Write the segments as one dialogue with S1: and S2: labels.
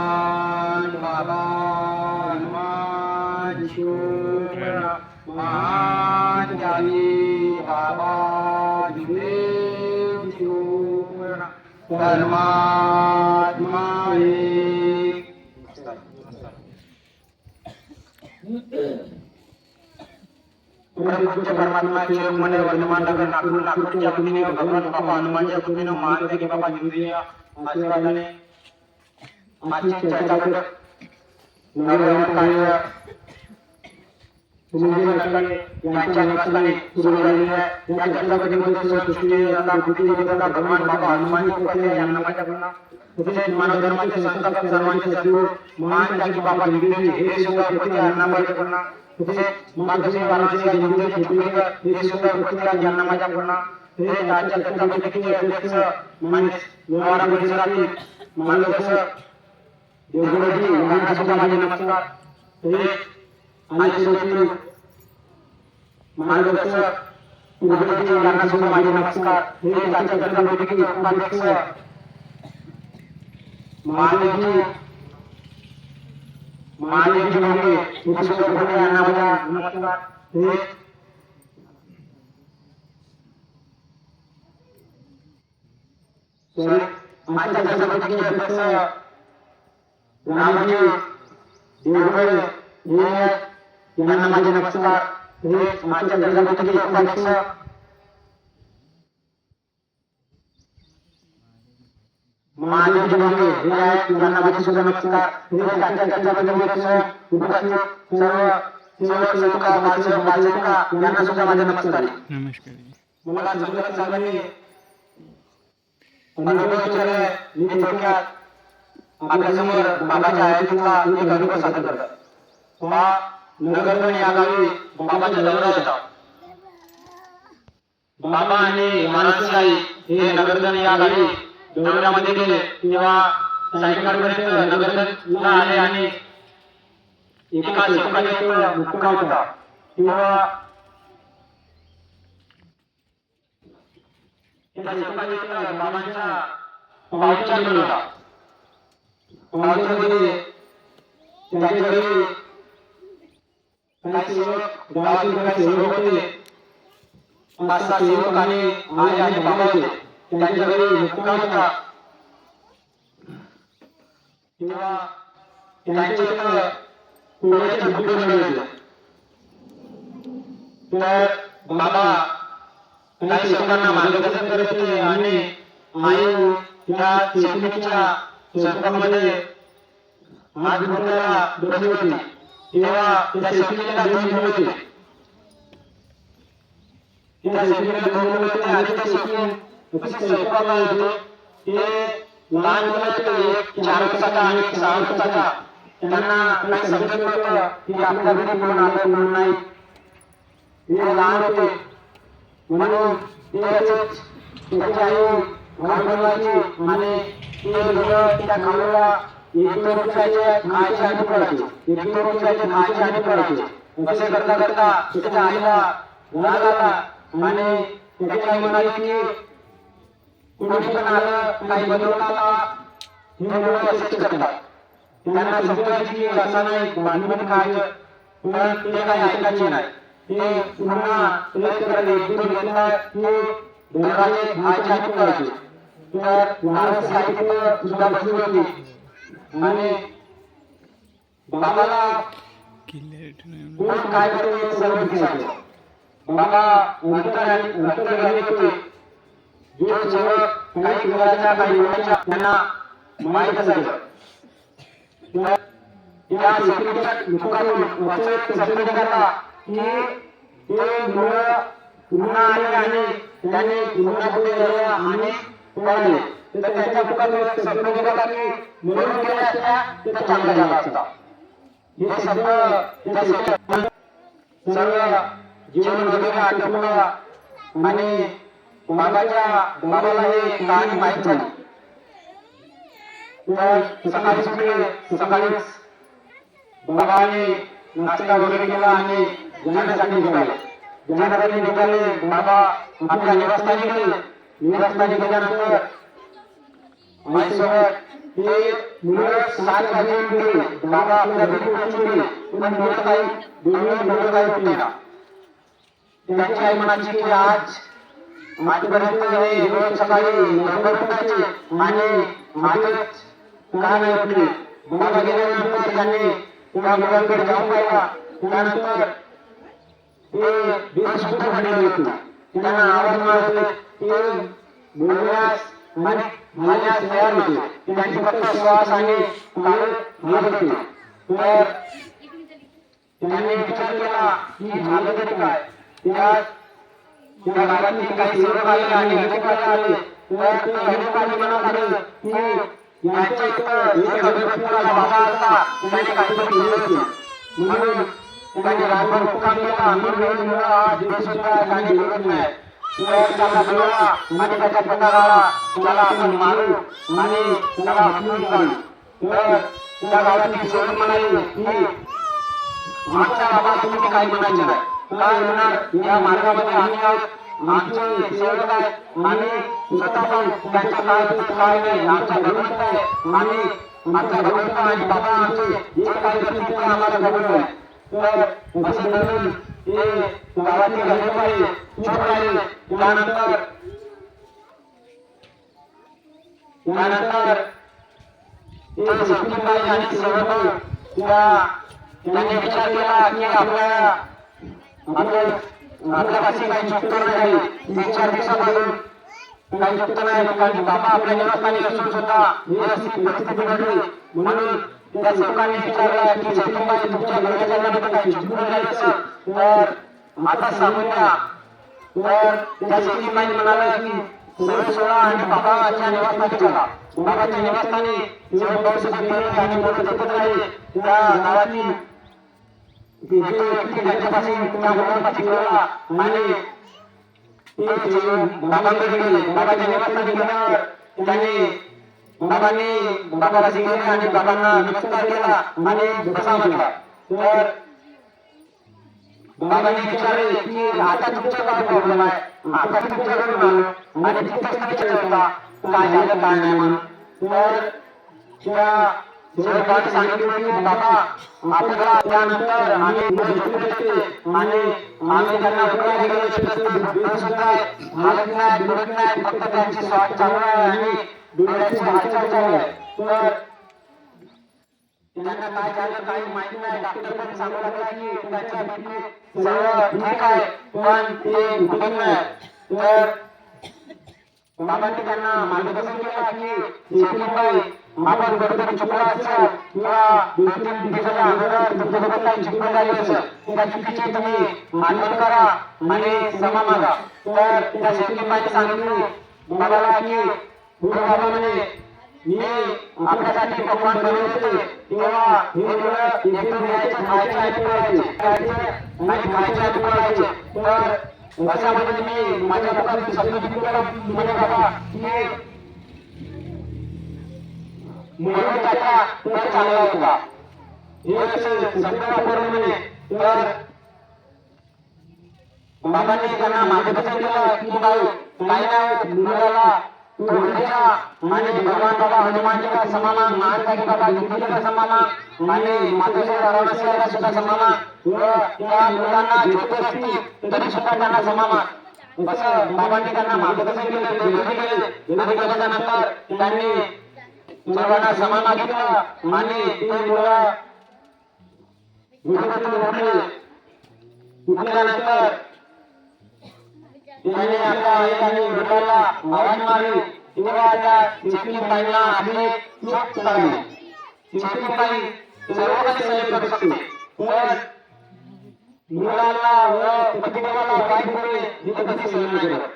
S1: बाबा हनुमान शुक्र महान ज्ञानी बाबा देव शुक्र परमात्मा एक। पूज्य परमात्मा के मने वर्तमान नगर नागपूर नागपूरच्या वतीने भगवान बाबा हनुमानच्या वतीने महान की बाबा जिंदगी आशीर्वादाने आजची चर्चा करत नवनवीन कार्य सुनील नकाळे यांच्या निवासस्थानी सुरू झालेली आहे। या चर्चामध्ये सृष्टीला बुद्धी देवता भगवान बाबा हनुमान या नामाच्या तसेच मानव धर्माचे संस्थापक सर्वांचे सद्गुरू महान जागी बाबा जिंदगी हे सुद्धा प्रति अन्नामाच्या पूर्ण तसेच मातृश्री वाराणसी जिंदगी छत्तीसगड हे सुद्धा प्रति या नामाच्या पूर्ण हे आजच्या चर्चा बैठकीचे अध्यक्ष मान्य लोहारा परिसरातील मार्गदर्शक देवगुरुजी यांना सुद्धा माझे नमस्कार। आणि सुरुवातीला मार्गदर्शक गुरुजी यांना सुद्धा माझे नमस्कार। हे आजच्या चर्चा बैठकीचे उपाध्यक्ष महादेवजी भांगे यांना माझा नमस्कार। हे आजच्या चर्चा बैठकीचे अध्यक्ष रामजी देवगुळे यांना माझे नमस्कार। हे आजच्या चर्चा बैठकीचे उपाध्यक्ष महादेवजी भांगे यांना माझे सुद्धा नमस्कार। हे आजच्या चर्चा बैठकीचे उपस्थित सर्व सेवक सेविका वाचका यांना सुद्धा माझे नमस्कार। मला सगळ्या सर्वांनी अनुभव विचारले मी थोडक्यात आपल्यासमोर बाबाच्या आयतीतला एक अनुभव सादर करतो। नगरधन या गावी बाबाचा दौरा होता। बाबा आणि मानसीबाई हे नगरधन या गावी दौऱ्यामध्ये गेले तेव्हा सायंकाळपर्यंत नगरधनला आले आणि एका सेवकाने मुक्काम होता तेव्हा त्या सेवकाने बाबांचा पाहुणचार केला होता। पाहुणचारामध्ये त्यांच्या घरी काही सेवक गावातील काही सेवक होते। 5-6 सेवक आले आणि बाबा होते त्यांच्या घरी मुक्काम होता तेव्हा त्यांच्या इथं कोणाचे डुबे बनवले होते। तर बाबा काही सेवकांना मार्गदर्शन करत होते आणि आई त्या सेवकीच्या स्वयंपाकामध्ये हात धुवायला बसली होती तेव्हा त्या सेवकीला 2 मुलं होती। त्या सेवकीला 2 मुलं होते आणि त्या सेवकी स्वयंपाकाला होते ते लहान मुलं होते, एक 4 वर्षाचा आणि एक 6 वर्षाचा। त्यांना काही समजत नव्हतं की आपल्या घरी कोण आलं कोण नाही। ते लहान होते म्हणून ते असेच त्याची आई भाऊ बनवायची आणि ते मुलं त्या खाऊला 1-2 रुपयाचे खायचे आणि पडायचे, 1-2 रुपयाचे खायचे आणि पडायचे। असे करता करता त्याच्या आईला राग आला आणि त्याची आई म्हणाली की कुणी पण आलं काही बनवताना हे मुलं असेच करतात। त्यांना समजायचे की असं नाही भांडण खायचं पण ते काही ऐकायचे नाही। ते पुन्हा प्रयत्न करायचे 1-2 घेतला की दरवाजे खायचे आणि पडायचे। तर वारस साहित्य सुद्धा बसली होती आणि बाबाला कोण काय करते सर्व दिसायचं। बाबा अंतर्यामी होते। जो सेवक काही करायच्या काही बोलायच्या त्यांना माहीत असायचं। त्या सेवकीच्या मुखातून असे शब्द निघाला की ते मुलं पुन्हा आले आणि त्यांनी पुन्हा पुढे गेले आणि पळाले। तर त्यांच्या मुखातून शब्द निघाला की मरून गेल्या असत्या तर चांगला झाला असता। हे शब्द त्या सेवकीला सर्व जीवन वगैरे आटोपलं आणि बाबाला हे कहाणी माहीत झाली। तर सकाळी बाबाने नाश्ता वगैरे केला आणि जाण्यासाठी निघाले। बाबा आपल्या निवासस्थानी गेले। निवासस्थानी गेल्यानंतर आईसोबत ते मुलं 7 वाजेपर्यंत गेले. बाबा आपल्या घरी पोहोचले पण मुलं काही उठेना. त्यांची आई म्हणायची की आजपर्यंत हे रोज सकाळी लवकर उठायचे आणि आजच का नाही उठले. बाबा गेल्यानंतर त्यांनी त्या मुलांकडे जाऊन पाहिला. त्यानंतर ते बेशुद्ध झालेले होते. त्यांना आवाज मारत होते. ते बोलण्यास आणि हालण्यास तयार नव्हते. त्यांची फक्त श्वास आणि कान हलत होते. तर त्यांनी विचार केला की झालं तरी काय. त्या गावातील काही सेवक आले आणि हरिपाठ आले. तर ते हरिपाठ म्हणत आले की यांच्या इथं एक अगरबत्तीवाला बाबा असता. त्याने काहीतरी केले असेल म्हणून त्यांनी रातभर मुक्काम केला. म्हणून आज बेशुद्ध आहे आणि बोलत नाही. तर त्याला बोलवला आणि त्याच्या पटाला त्याला आपण मारू आणि त्याला हटवून काढू. तर त्या गावातील सेवक म्हणाले की आमच्या बाबा तुम्ही काय म्हणायचे नाही. काय होणार या मार्गामध्ये आम्ही आहोत. आमचे सेवक आहे. आम्ही स्वतः पण त्यांच्या काय नाही. आमचा भगवंत आहे. आम्ही आमचा भगवंत आणि बाबा आमचे जे काही करतील ते आम्हाला भगवंत आहे. तर असं म्हणून ते गावातील हरिपाई चूप राहिले. त्यानंतर ते सखीबाई आणि सेवक त्यांनी विचार केला की आपल्यापाशी काही चुकतं नाही. 3-4 दिवसापासून काही चुकतं नाही. कारण बाबा आपल्या निवासस्थानी असून सुद्धा ही अशी परिस्थिती घडली. म्हणून त्या सेवकांनी विचारलं की सखीबाई तुमच्या घरी जाण्यामध्ये काही चुकून झाली असेल तर आता सांगून द्या. तर त्या सखीबाई म्हणाल्या की सगळे सोडा आणि बाबाच्या निवासस्थानी चला. बाबाच्या निवासस्थानी सेवक बसत होते आणि बोलत एकत्र राहिले. त्या गावातील त्यांच्यापासून त्या मुलांपाशी गेला आणि ते सेवक बाबांकडे गेले. बाबाच्या निवासस्थानी गेल्यावर बाबापाशी गेले आणि बाबांना नमस्कार केला आणि बसा म्हटला. तर बाबांनी विचारले की आता तुमचा काय प्रॉब्लेम आहे. आता तुमच्या घरून आलो आणि तिथेच विचारत होता काय झालं काय नाही म्हणून. तर त्या सेवकाने सांगितलं की बाबा आपल्याला त्यानंतर आम्ही आणि आम्ही त्यांना उठवायला गेलो सुद्धा हालत नाही बुडत नाही. फक्त त्यांची श्वास चालू आहे आणि डोळ्याची हालचाल चालू आहे. तर त्यांना काय झालं काही माहिती नाही. डॉक्टर पण सांगू लागला की त्यांच्या BP सर्व ठीक आहे पण ते बुडत नाही. तर बाबांनी त्यांना मार्गदर्शन केला की सखीबाई आपण कुठेतरी चुकला असेल किंवा 2-3 दिवसाच्या अगोदर तुमच्यासोबत काही चुकी झाली असेल त्या चुकीची तुम्ही आठवण करा आणि क्षमा मागा. तर त्या सखीबाईने सांगितले बाबाला की हो बाबा म्हणे मी आपल्यासाठी पकवान बनवले होते तेव्हा हे मुलं एकदम यायचे खायचे आणि पळायचे आणि खायचे आणि पळायचे. तर अशा म्हणजे मी माझ्या मुलाची समजुती केला म्हणे बाबा की म्हणून त्याचा तर चांगला होता. हे असे शब्द वापरले म्हणे. तर बाबांनी त्यांना मार्गदर्शन केलं की काही नाही मुलाला तोडण्याचा आणि भगवान बाबा हनुमानजीला समाना महानभागी बाबा गणपतीला समाना आणि मातेश्वर अरुणेश्वराला सुद्धा समाना व त्या मुलांना छोटे असतील तरी सुद्धा त्यांना समाना. असं बाबांनी त्यांना मार्गदर्शन केलं. घरी गेल्यानंतर त्यांनी सर्वांना समान मागितलं आणि ते मुलं उठल्यानंतर त्याने आपल्या आईने वडिलांना आवाज मारली. तेव्हा त्या सखीबाईंना आपली चूक कळली. सखीबाई सर्व काही सहन करू शकते पण मुलांना व पतिदेवाला वाईट बोलणे हे कधी सहन नाही करत.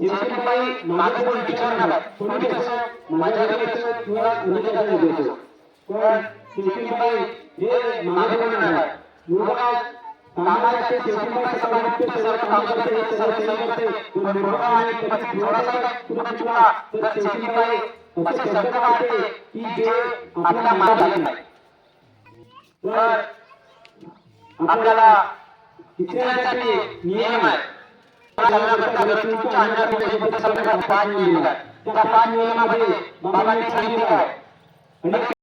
S1: सखीबाई मागे कोणी विचारणार तुम्ही कसं माझ्या घरी असो किंवा मुलीच्या घरी असो पण सखीबाई हे मागे बोलणार मुलगा कामाच्या सखीबाई समाविष्ट सर्व कामं करते सर्व सहन करते पण मुलगा आणि पती थोडासा कुठे चुकला तर सखीबाई असे शब्द वाढते की जे आपल्या मनात आले नाही. तर आपल्याला इतरांसाठी नियम आहे. त्या 5 नियमामध्ये बाबांनी सांगितले आहे आणि